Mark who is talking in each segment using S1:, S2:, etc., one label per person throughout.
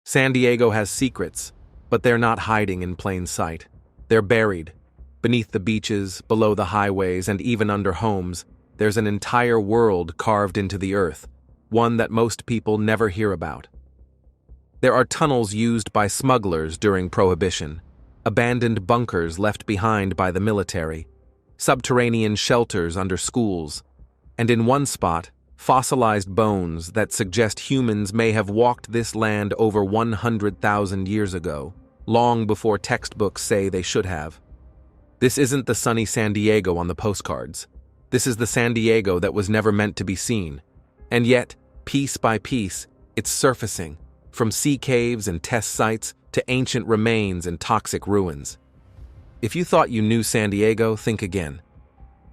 S1: San Diego has secrets, but they're not hiding in plain sight. They're buried. Beneath the beaches, below the highways, and even under homes, there's an entire world carved into the earth, one that most people never hear about. There are tunnels used by smugglers during Prohibition, abandoned bunkers left behind by the military, subterranean shelters under schools, and in one spot, fossilized bones that suggest humans may have walked this land over 100,000 years ago, long before textbooks say they should have. This isn't the sunny San Diego on the postcards. This is the San Diego that was never meant to be seen. And yet, piece by piece, it's surfacing, from sea caves and test sites to ancient remains and toxic ruins. If you thought you knew San Diego, think again,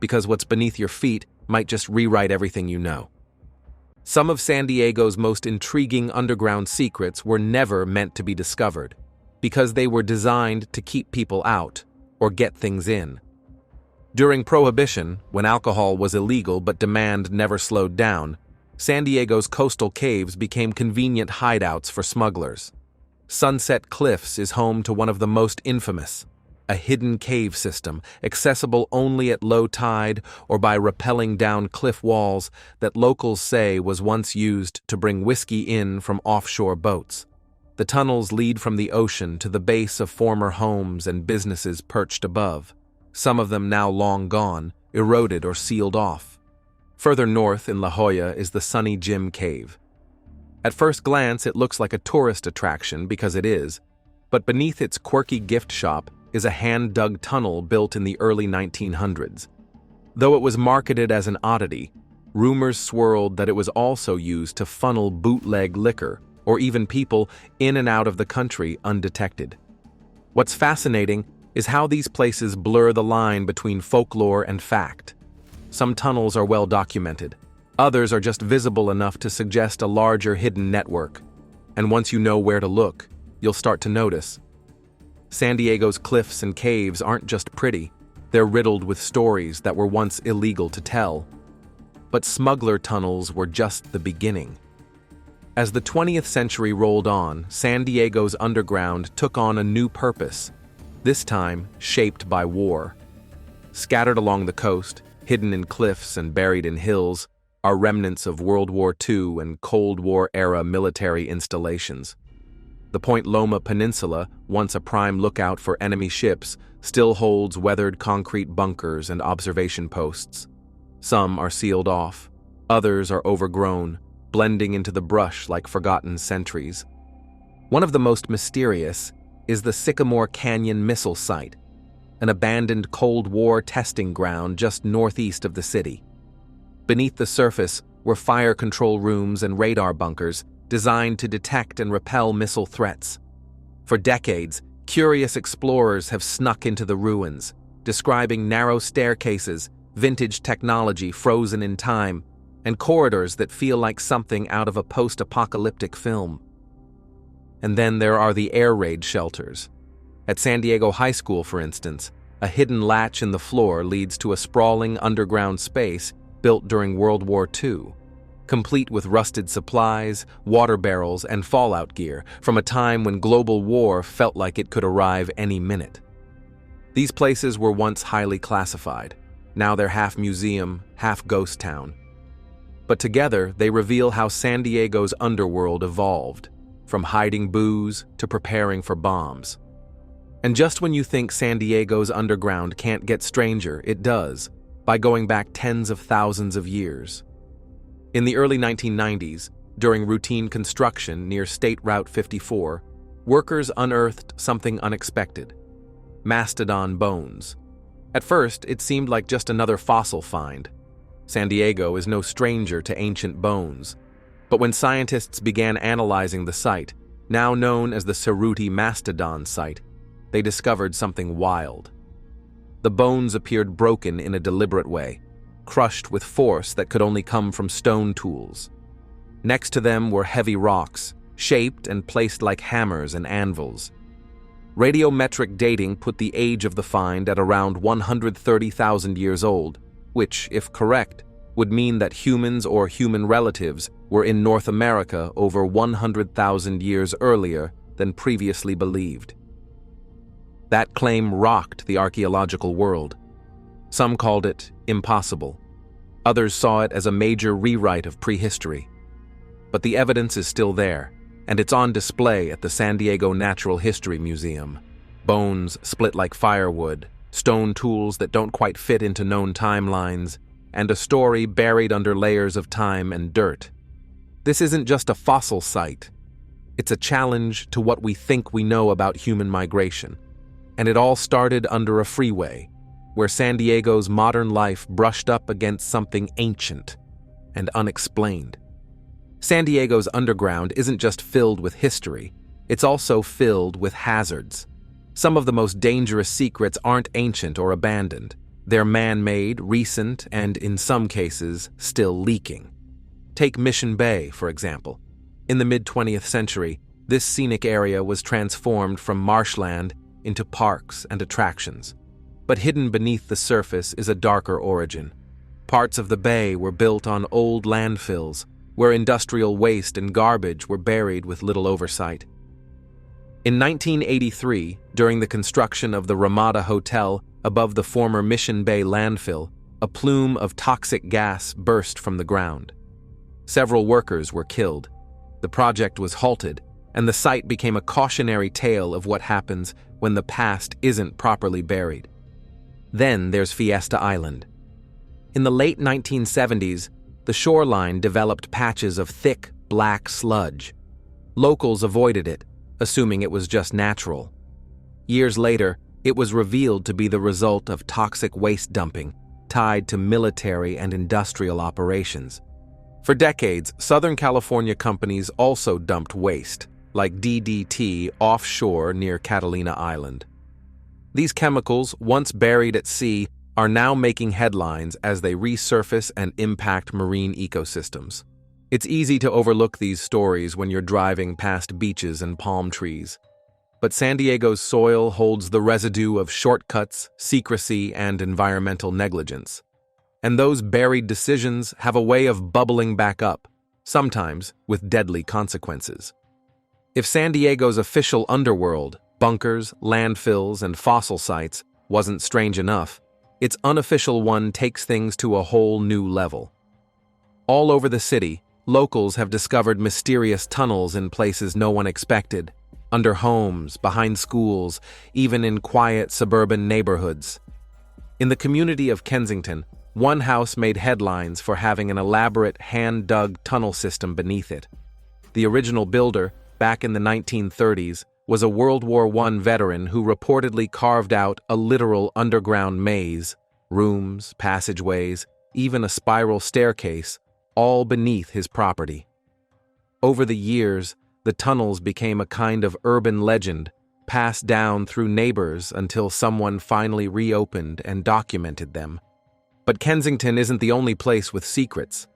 S1: because what's beneath your feet might just rewrite everything you know. Some of San Diego's most intriguing underground secrets were never meant to be discovered, because they were designed to keep people out or get things in. During Prohibition, when alcohol was illegal but demand never slowed down, San Diego's coastal caves became convenient hideouts for smugglers. Sunset Cliffs is home to one of the most infamous, a hidden cave system, accessible only at low tide or by rappelling down cliff walls that locals say was once used to bring whiskey in from offshore boats. The tunnels lead from the ocean to the base of former homes and businesses perched above, some of them now long gone, eroded or sealed off. Further north in La Jolla is the Sunny Jim Cave. At first glance, it looks like a tourist attraction because it is, but beneath its quirky gift shop is a hand-dug tunnel built in the early 1900s. Though it was marketed as an oddity, rumors swirled that it was also used to funnel bootleg liquor or even people in and out of the country undetected. What's fascinating is how these places blur the line between folklore and fact. Some tunnels are well documented. Others are just visible enough to suggest a larger hidden network. And once you know where to look, you'll start to notice. San Diego's cliffs and caves aren't just pretty, they're riddled with stories that were once illegal to tell. But smuggler tunnels were just the beginning. As the 20th century rolled on, San Diego's underground took on a new purpose, this time shaped by war. Scattered along the coast, hidden in cliffs and buried in hills, are remnants of World War II and Cold War-era military installations. The Point Loma Peninsula, once a prime lookout for enemy ships, still holds weathered concrete bunkers and observation posts. Some are sealed off, others are overgrown, blending into the brush like forgotten sentries. One of the most mysterious is the Sycamore Canyon Missile Site, an abandoned Cold War testing ground just northeast of the city. Beneath the surface were fire control rooms and radar bunkers designed to detect and repel missile threats. For decades, curious explorers have snuck into the ruins, describing narrow staircases, vintage technology frozen in time, and corridors that feel like something out of a post-apocalyptic film. And then there are the air raid shelters. At San Diego High School, for instance, a hidden latch in the floor leads to a sprawling underground space built during World War II, complete with rusted supplies, water barrels, and fallout gear from a time when global war felt like it could arrive any minute. These places were once highly classified. Now they're half museum, half ghost town. But together, they reveal how San Diego's underworld evolved, from hiding booze to preparing for bombs. And just when you think San Diego's underground can't get stranger, it does, by going back tens of thousands of years. In the early 1990s, during routine construction near State Route 54, workers unearthed something unexpected: mastodon bones. At first, it seemed like just another fossil find. San Diego is no stranger to ancient bones. But when scientists began analyzing the site, now known as the Cerutti Mastodon Site, they discovered something wild. The bones appeared broken in a deliberate way, crushed with force that could only come from stone tools. Next to them were heavy rocks, shaped and placed like hammers and anvils. Radiometric dating put the age of the find at around 130,000 years old, which, if correct, would mean that humans or human relatives were in North America over 100,000 years earlier than previously believed. That claim rocked the archaeological world. Some called it impossible. Others saw it as a major rewrite of prehistory. But the evidence is still there, and it's on display at the San Diego Natural History Museum. Bones split like firewood, stone tools that don't quite fit into known timelines, and a story buried under layers of time and dirt. This isn't just a fossil site. It's a challenge to what we think we know about human migration. And it all started under a freeway, where San Diego's modern life brushed up against something ancient and unexplained. San Diego's underground isn't just filled with history, it's also filled with hazards. Some of the most dangerous secrets aren't ancient or abandoned. They're man-made, recent, and in some cases, still leaking. Take Mission Bay, for example. In the mid-20th century, this scenic area was transformed from marshland into parks and attractions. But hidden beneath the surface is a darker origin. Parts of the bay were built on old landfills, where industrial waste and garbage were buried with little oversight. In 1983, during the construction of the Ramada Hotel above the former Mission Bay landfill, a plume of toxic gas burst from the ground. Several workers were killed. The project was halted, and the site became a cautionary tale of what happens when the past isn't properly buried. Then there's Fiesta Island. In the late 1970s, the shoreline developed patches of thick, black sludge. Locals avoided it, assuming it was just natural. Years later, it was revealed to be the result of toxic waste dumping tied to military and industrial operations. For decades, Southern California companies also dumped waste, like DDT, offshore near Catalina Island. These chemicals, once buried at sea, are now making headlines as they resurface and impact marine ecosystems. It's easy to overlook these stories when you're driving past beaches and palm trees. But San Diego's soil holds the residue of shortcuts, secrecy, and environmental negligence. And those buried decisions have a way of bubbling back up, sometimes with deadly consequences. If San Diego's official underworld, bunkers, landfills, and fossil sites, wasn't strange enough, its unofficial one takes things to a whole new level. All over the city, locals have discovered mysterious tunnels in places no one expected, under homes, behind schools, even in quiet suburban neighborhoods. In the community of Kensington, one house made headlines for having an elaborate hand-dug tunnel system beneath it. The original builder, back in the 1930s, was a World War I veteran who reportedly carved out a literal underground maze, rooms, passageways, even a spiral staircase, all beneath his property. Over the years, the tunnels became a kind of urban legend, passed down through neighbors until someone finally reopened and documented them. But Kensington isn't the only place with secrets.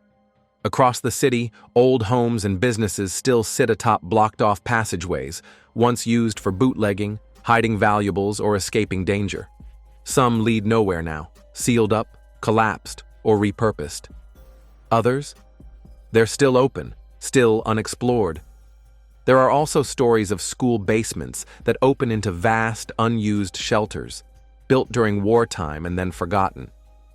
S1: Across the city, old homes and businesses still sit atop blocked-off passageways, once used for bootlegging, hiding valuables, or escaping danger. Some lead nowhere now, sealed up, collapsed, or repurposed. Others? They're still open, still unexplored. There are also stories of school basements that open into vast, unused shelters, built during wartime and then forgotten.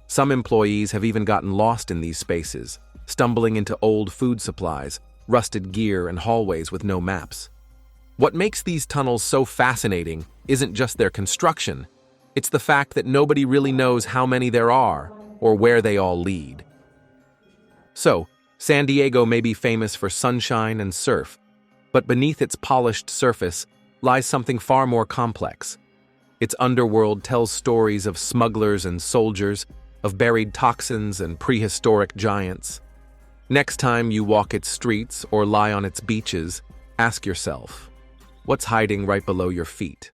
S1: Some employees have even gotten lost in these spaces, stumbling into old food supplies, rusted gear, and hallways with no maps. What makes these tunnels so fascinating isn't just their construction, it's the fact that nobody really knows how many there are or where they all lead. So, San Diego may be famous for sunshine and surf, but beneath its polished surface lies something far more complex. Its underworld tells stories of smugglers and soldiers, of buried toxins and prehistoric giants. Next time you walk its streets or lie on its beaches, ask yourself, what's hiding right below your feet?